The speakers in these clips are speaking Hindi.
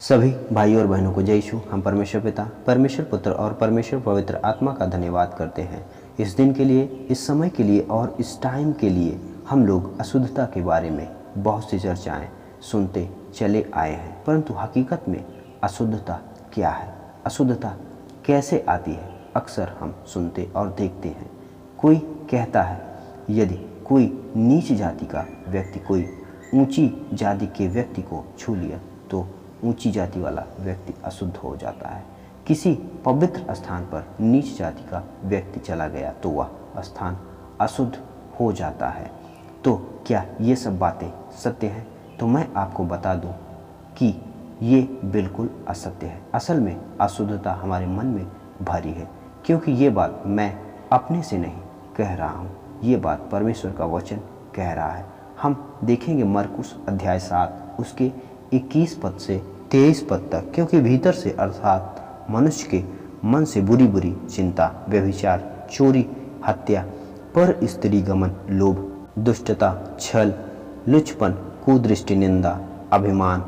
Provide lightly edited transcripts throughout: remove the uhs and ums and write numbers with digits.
सभी भाई और बहनों को जय यीशु। हम परमेश्वर पिता, परमेश्वर पुत्र और परमेश्वर पवित्र आत्मा का धन्यवाद करते हैं इस दिन के लिए, इस समय के लिए और इस टाइम के लिए। हम लोग अशुद्धता के बारे में बहुत सी चर्चाएं सुनते चले आए हैं, परंतु हकीकत में अशुद्धता क्या है, अशुद्धता कैसे आती है, अक्सर हम सुनते और देखते हैं। कोई कहता है यदि कोई नीच जाति का व्यक्ति कोई ऊंची जाति के व्यक्ति को छू लिया तो ऊंची जाति वाला व्यक्ति अशुद्ध हो जाता है। किसी पवित्र स्थान पर नीच जाति का व्यक्ति चला गया तो वह स्थान अशुद्ध हो जाता है। तो क्या ये सब बातें सत्य हैं? तो मैं आपको बता दूं कि ये बिल्कुल असत्य है। असल में अशुद्धता हमारे मन में भरी है, क्योंकि ये बात मैं अपने से नहीं कह रहा हूँ, ये बात परमेश्वर का वचन कह रहा है। हम देखेंगे मरकुस अध्याय 7 उसके 21 पद से 23 पद तक। क्योंकि भीतर से अर्थात मनुष्य के मन से बुरी बुरी चिंता, व्यभिचार, चोरी, हत्या, पर स्त्री गमन, लोभ, दुष्टता, छल, लुचपन, कुदृष्टि, निंदा, अभिमान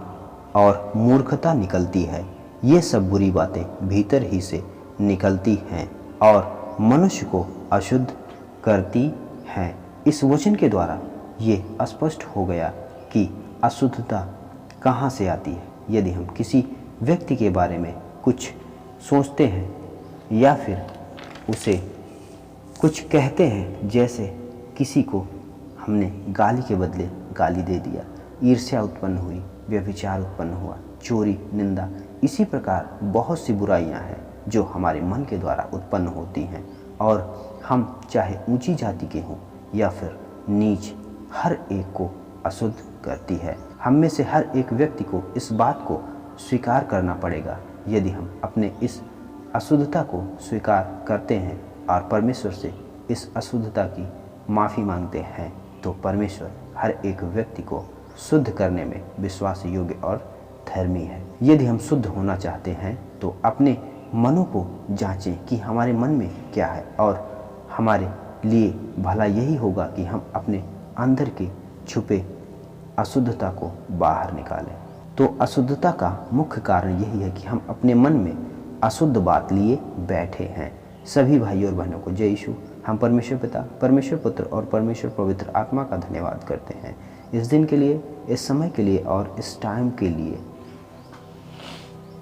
और मूर्खता निकलती है। ये सब बुरी बातें भीतर ही से निकलती हैं और मनुष्य को अशुद्ध करती हैं। इस वचन के द्वारा ये स्पष्ट हो गया कि अशुद्धता कहाँ से आती है। यदि हम किसी व्यक्ति के बारे में कुछ सोचते हैं या फिर उसे कुछ कहते हैं, जैसे किसी को हमने गाली के बदले गाली दे दिया, ईर्ष्या उत्पन्न हुई, व्यभिचार उत्पन्न हुआ, चोरी, निंदा, इसी प्रकार बहुत सी बुराइयां हैं जो हमारे मन के द्वारा उत्पन्न होती हैं और हम चाहे ऊंची जाति के हों या फिर नीच, हर एक को अशुद्ध करती है। हम में से हर एक व्यक्ति को इस बात को स्वीकार करना पड़ेगा। यदि हम अपने इस अशुद्धता को स्वीकार करते हैं और परमेश्वर से इस अशुद्धता की माफ़ी मांगते हैं तो परमेश्वर हर एक व्यक्ति को शुद्ध करने में विश्वास योग्य और धर्मी है। यदि हम शुद्ध होना चाहते हैं तो अपने मनों को जांचें कि हमारे मन में क्या है, और हमारे लिए भला यही होगा कि हम अपने अंदर के छुपे अशुद्धता को बाहर निकालें। तो अशुद्धता का मुख्य कारण यही है कि हम अपने मन में अशुद्ध बात लिए बैठे हैं। सभी भाई और बहनों को जय यीशु। हम परमेश्वर पिता, परमेश्वर पुत्र और परमेश्वर पवित्र आत्मा का धन्यवाद करते हैं इस दिन के लिए, इस समय के लिए और इस टाइम के लिए।